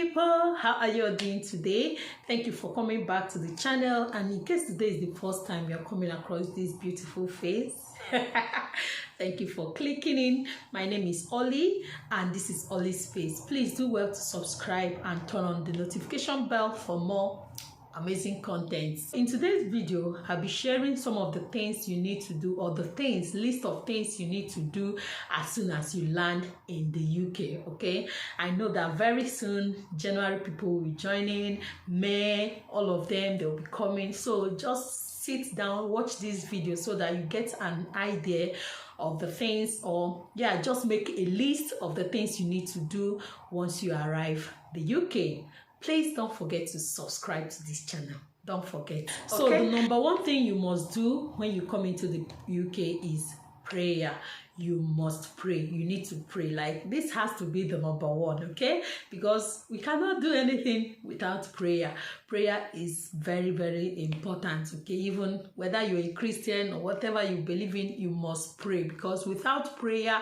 people, how are you all doing today? Thank you for coming back to the channel, and in case today is the first time you're coming across this beautiful face, thank you for clicking in. My name is Ollie and this is Ollie's Face. Please do well to subscribe and turn on the notification bell for more amazing content. In today's video, I'll be sharing some of the things you need to do, or the list of things you need to do as soon as you land in the UK. Okay, I know that very soon January people will be joining, May, all of them, they'll be coming. So just sit down, watch this video so that you get an idea of the things, or just make a list of the things you need to do once you arrive the UK. Please don't forget to subscribe to this channel. Don't forget. Okay. So the number one thing you must do when you come into the UK is prayer. You must pray. You need to pray. Like, this has to be the number one, okay? Because we cannot do anything without prayer. Prayer is very, very important, okay? Even whether you're a Christian or whatever you believe in, you must pray, because without prayer,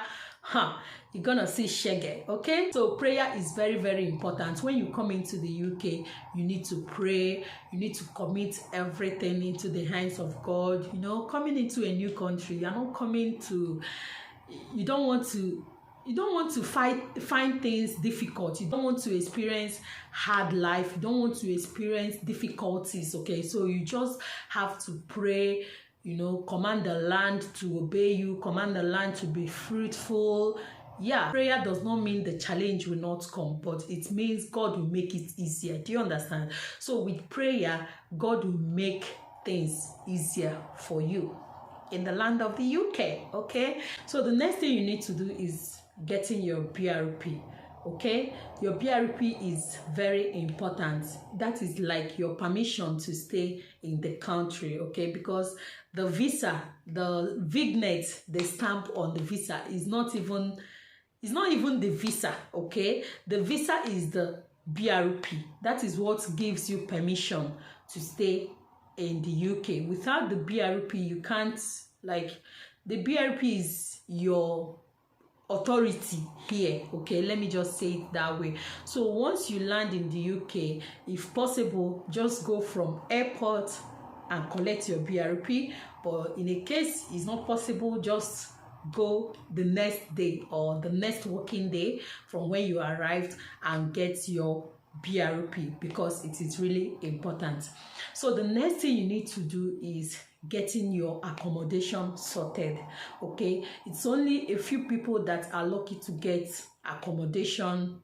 you're gonna see shege, okay? So prayer is very, very important. When you come into the UK, you need to pray. You need to commit everything into the hands of God. You know, coming into a new country, you're not coming to, you don't want to find things difficult. You don't want to experience hard life. You don't want to experience difficulties, okay? So you just have to pray. You know, command the land to obey you, command the land to be fruitful. Prayer does not mean the challenge will not come, but it means God will make it easier. Do you understand? So with prayer, God will make things easier for you in the land of the UK, okay? So the next thing you need to do is getting your BRP. Okay, your BRP is very important. That is like your permission to stay in the country, okay? Because the visa, the vignet, the stamp on the visa is not even the visa, okay? The visa is the BRP. That is what gives you permission to stay in the UK. Without the BRP, you can't, like, the BRP is your authority here, okay? Let me just say it that way. So once you land in the UK, if possible, just go from airport and collect your BRP. But in a case it's not possible, just go the next day or the next working day from when you arrived and get your BRP, because it is really important. So the next thing you need to do is getting your accommodation sorted, okay? It's only a few people that are lucky to get accommodation,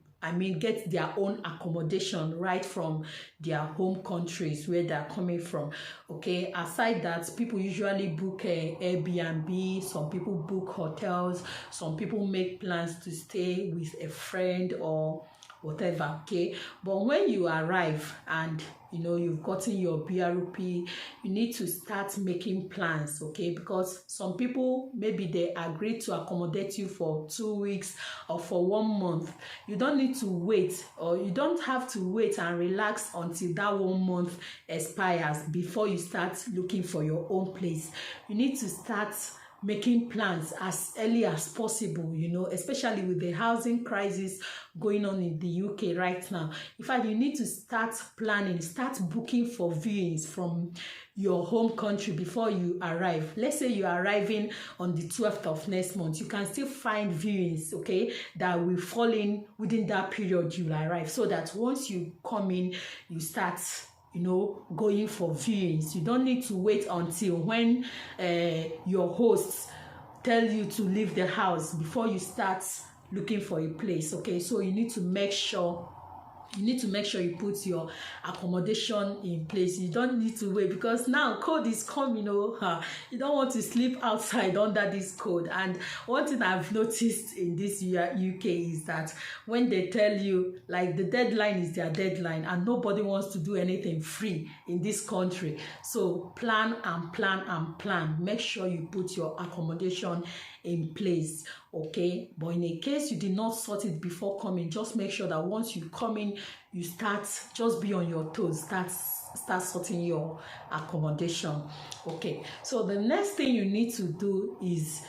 get their own accommodation right from their home countries where they're coming from, okay? Aside that, people usually book Airbnb, some people book hotels, some people make plans to stay with a friend or whatever, okay? But when you arrive and you've gotten your BRP, you need to start making plans, okay? Because some people, maybe they agree to accommodate you for 2 weeks or for 1 month. You don't need to wait, or you don't have to wait and relax until that 1 month expires before you start looking for your own place. You need to start making plans as early as possible, especially with the housing crisis going on in the UK right now. In fact, you need to start planning, start booking for viewings from your home country before you arrive. Let's say you're arriving on the 12th of next month. You can still find viewings, okay, that will fall in within that period you'll arrive, so that once you come in, you start going for viewings. You don't need to wait until when your hosts tell you to leave the house before you start looking for a place, okay? So you need to make sure you put your accommodation in place. You don't need to wait, because now code is coming, you don't want to sleep outside under this code. And one thing I've noticed in this UK is that when they tell you, like, the deadline is their deadline, and nobody wants to do anything free in this country. So plan and plan and plan. Make sure you put your accommodation in place, okay? But in a case you did not sort it before coming, just make sure that once you come in, you start, just be on your toes, start sorting your accommodation, okay? So the next thing you need to do is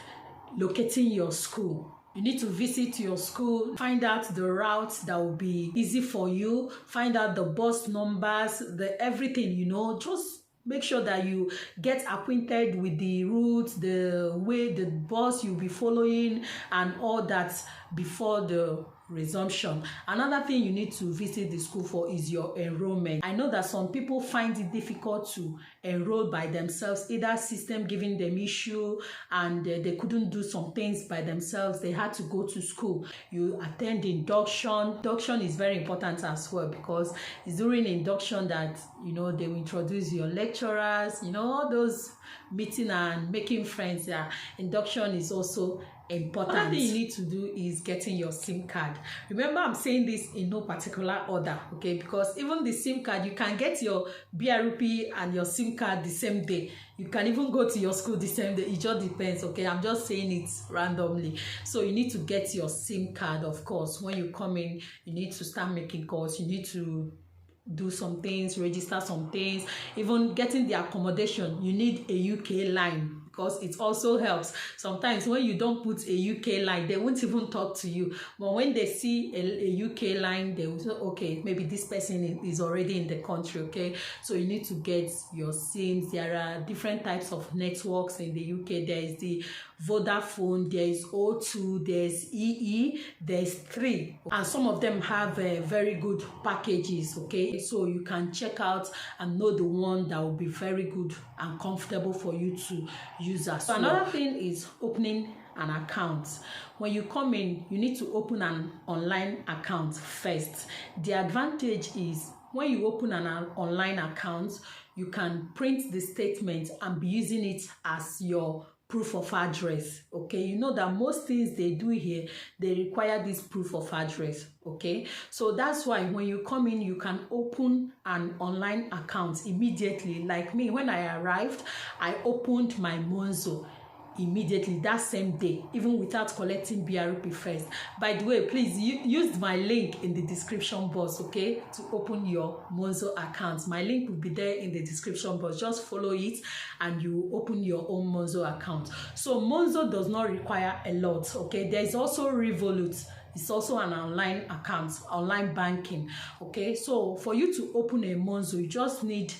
locating your school. You need to visit your school, find out the routes that will be easy for you, find out the bus numbers, the everything, you know. Just make sure that you get acquainted with the routes, the way the bus you'll be following and all that before the resumption. Another thing you need to visit the school for is your enrollment. I know that some people find it difficult to enroll by themselves, either system giving them issue and they couldn't do some things by themselves. They had to go to school. You attend induction. Induction is very important as well, because it's during induction that, you know, they will introduce your lecturers, you know, all those meeting and making friends. Yeah, induction is also important. Another thing you need to do is getting your SIM card. Remember, I'm saying this in no particular order, okay? Because even the SIM card, you can get your BRP and your SIM card the same day. You can even go to your school the same day. It just depends, okay? I'm just saying it randomly. So you need to get your SIM card, of course. When you come in, you need to start making calls. You need to do some things, register some things, even getting the accommodation. You need a UK line, because it also helps. Sometimes when you don't put a UK line, they won't even talk to you. But when they see a UK line, they will say, okay, maybe this person is already in the country, okay? So you need to get your SIMs. There are different types of networks in the UK. There is the Vodafone, there is O2, there's EE, there's 3. And some of them have very good packages, okay? So you can check out and know the one that will be very good and comfortable for you to use as well. Another thing is opening an account. When you come in, you need to open an online account first. The advantage is when you open an online account, you can print the statement and be using it as your proof of address, okay? You know that most things they do here, they require this proof of address, okay? So that's why when you come in, you can open an online account immediately. Like me, when I arrived, I opened my Monzo immediately that same day, even without collecting BRP first. By the way, please use my link in the description box, okay, to open your Monzo account. My link will be there in the description box. Just follow it and you open your own Monzo account. So Monzo does not require a lot, okay? There is also Revolut. It's also an online account, online banking, okay? So for you to open a Monzo, you just need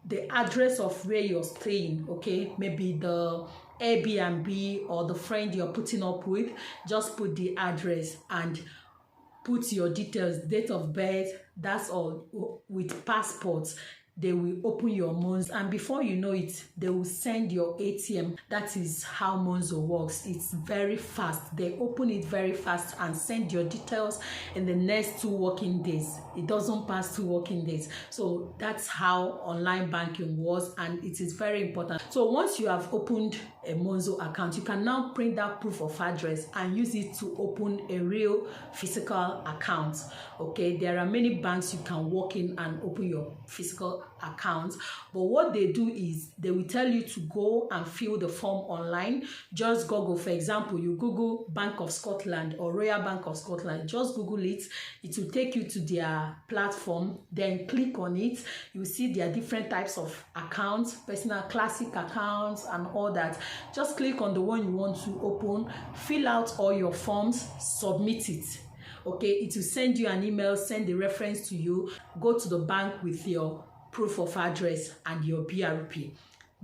the address of where you're staying, okay? Maybe the Airbnb or the friend you're putting up with. Just put the address and put your details, date of birth, that's all. With passports, they will open your Monzo, and before you know it, they will send your ATM. That is how Monzo works. It's very fast. They open it very fast and send your details in the next 2 working days. It doesn't pass 2 working days. So that's how online banking was, and it is very important. So once you have opened a Monzo account, you can now print that proof of address and use it to open a real physical account, okay? There are many banks you can walk in and open your physical account, but what they do is they will tell you to go and fill the form online. Just Google, for example, you Google Bank of Scotland or Royal Bank of Scotland, just Google it. It will take you to their platform. Then click on it. You will see there are different types of accounts, personal, classic accounts and all that. Just click on the one you want to open, fill out all your forms, submit it, okay? It will send you an email, send the reference to you. Go to the bank with your proof of address and your BRP.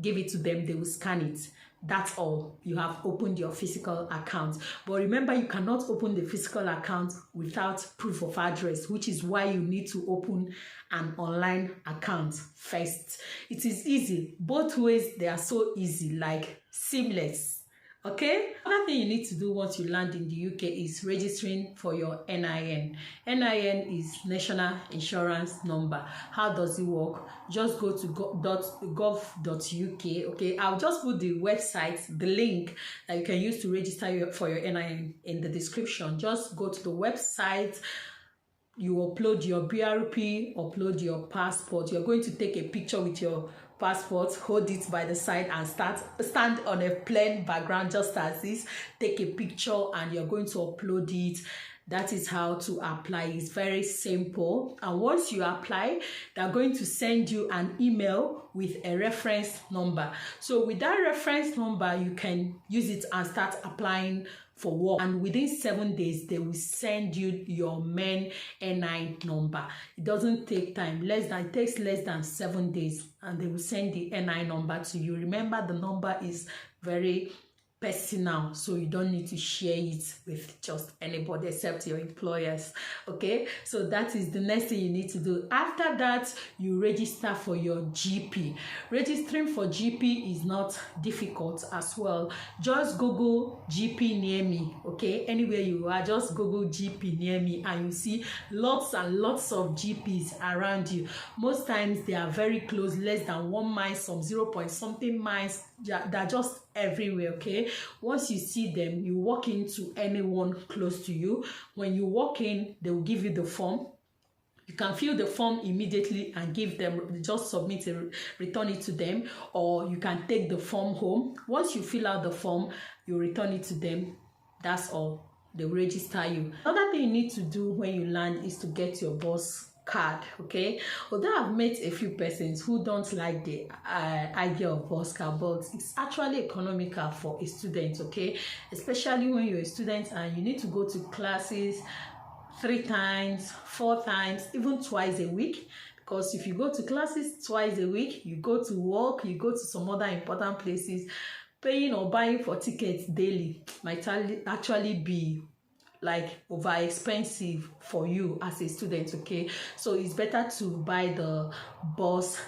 Give it to them, they will scan it. That's all. You have opened your physical account. But remember, you cannot open the physical account without proof of address, which is why you need to open an online account first. It is easy. Both ways, they are so easy, like seamless. Okay, another thing you need to do once you land in the UK is registering for your NIN. NIN is National Insurance Number. How does it work? Just go to gov.uk. okay, I'll just put the website, the link that you can use to register for your NIN in the description. Just go to the website. You upload your BRP, upload your passport. You're going to take a picture with your passport, hold it by the side and stand on a plain background just as this. Take a picture and you're going to upload it. That is how to apply. It's very simple. And once you apply, they're going to send you an email with a reference number. So with that reference number, you can use it and start applying for work, and within 7 days they will send you your main NI number. It doesn't take time, it takes less than 7 days, and they will send the NI number to you. Remember, the number is very personal, so you don't need to share it with just anybody except your employers. Okay, so that is the next thing you need to do. After that, you register for your GP. Registering for GP is not difficult as well. Just Google GP near me. Okay, anywhere you are, just Google GP near me and you see lots and lots of GPs around you. Most times they are very close, less than 1 mile, some 0 point something miles. They're just everywhere. Okay, once you see them, you walk into anyone close to you. When you walk in, they will give you the form. You can fill the form immediately and give them, just submit it, return it to them, or you can take the form home. Once you fill out the form, you return it to them. That's all. They will register you. Another thing you need to do when you land is to get your bus card. Okay, although I've met a few persons who don't like the idea of bus card, but it's actually economical for a student. Okay, especially when you're a student and you need to go to classes 3 times, 4 times, even twice a week. Because if you go to classes twice a week, you go to work, you go to some other important places, paying or buying for tickets daily might actually be like over expensive for you as a student. Okay, so it's better to buy the bus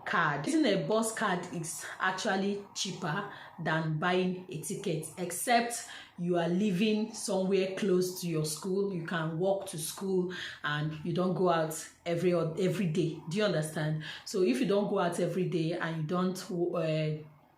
card. Using a bus card is actually cheaper than buying a ticket, except you are living somewhere close to your school. You can walk to school and you don't go out every day. Do you understand? So if you don't go out every day and you don't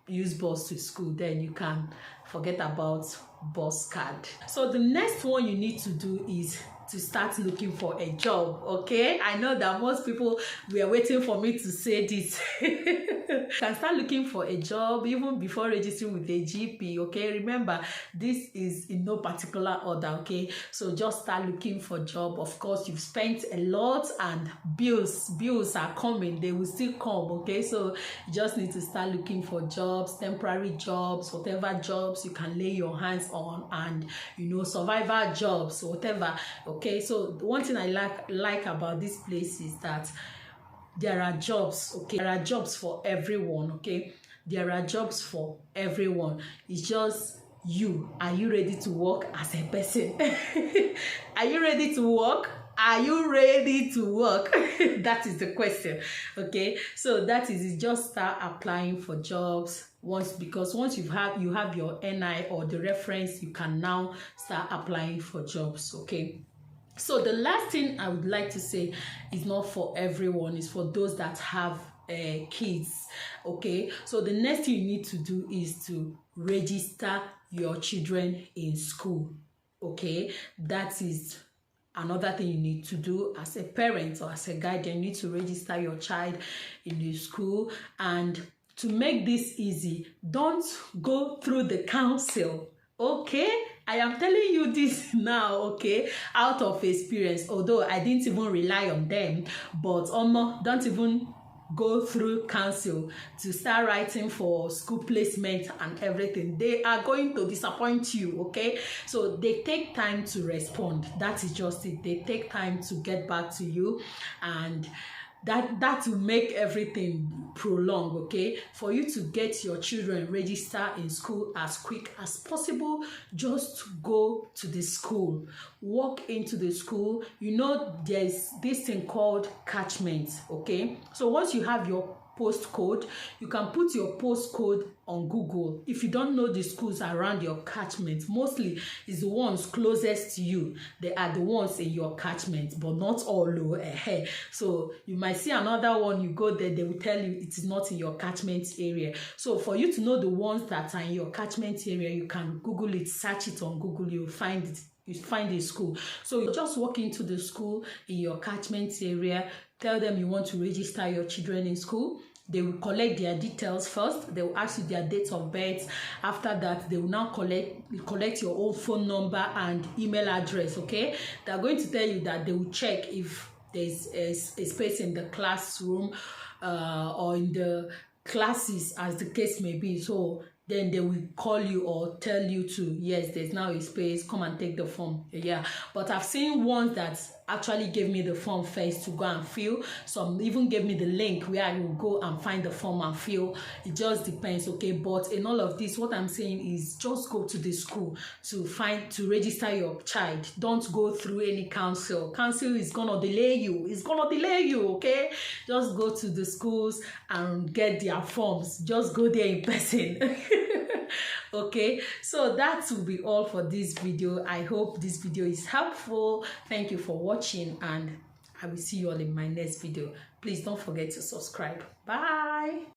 use bus to school, then you can forget about bus card. So the next one you need to do is to start looking for a job. Okay, I know that most people were waiting for me to say this. You can start looking for a job even before registering with a GP. Okay, remember, this is in no particular order. Okay, so just start looking for job. Of course, you've spent a lot and bills are coming, they will still come. Okay, so you just need to start looking for jobs, temporary jobs, whatever jobs you can lay your hands on, and survival jobs, whatever. Okay, so one thing I like about this place is that there are jobs. Okay, there are jobs for everyone. Okay, there are jobs for everyone. It's just you. Are you ready to work as a person? Are you ready to work? Are you ready to work? That is the question. Okay, so that is it. Just start applying for jobs because once you have your NI or the reference, you can now start applying for jobs. Okay, so the last thing I would like to say is not for everyone. It's for those that have kids. Okay, so the next thing you need to do is to register your children in school. Okay, that is another thing you need to do as a parent or as a guardian. You need to register your child in the school. And to make this easy, don't go through the council. Okay, I am telling you this now, okay, out of experience, although I didn't even rely on them. But don't even go through council to start writing for school placement and everything. They are going to disappoint you. Okay, so they take time to respond. That is just it. They take time to get back to you, and that will make everything prolong. Okay, for you to get your children registered in school as quick as possible, just go to the school, walk into the school. There's this thing called catchment. Okay, so once you have your postcode, you can put your postcode on Google. If you don't know the schools around your catchment, mostly is the ones closest to you. They are the ones in your catchment, but not all low ahead. So you might see another one, you go there, they will tell you it is not in your catchment area. So for you to know the ones that are in your catchment area, you can Google it, search it on Google, you'll find it. You find a school. So you just walk into the school in your catchment area, tell them you want to register your children in school. They will collect their details first. They will ask you their date of birth. After that, they will now collect your own phone number and email address. Okay, they're going to tell you that they will check if there's a space in the classroom or in the classes, as the case may be. So then they will call you or tell you to, yes, there's now a space, come and take the form. Yeah, but I've seen ones that actually gave me the form first to go and fill. Some even gave me the link where I will go and find the form and fill. It just depends, okay? But in all of this, what I'm saying is just go to the school to register your child. Don't go through any council. Council is gonna delay you. It's gonna delay you, okay? Just go to the schools and get their forms. Just go there in person. Okay, so that will be all for this video. I hope this video is helpful. Thank you for watching, and I will see you all in my next video. Please don't forget to subscribe. Bye.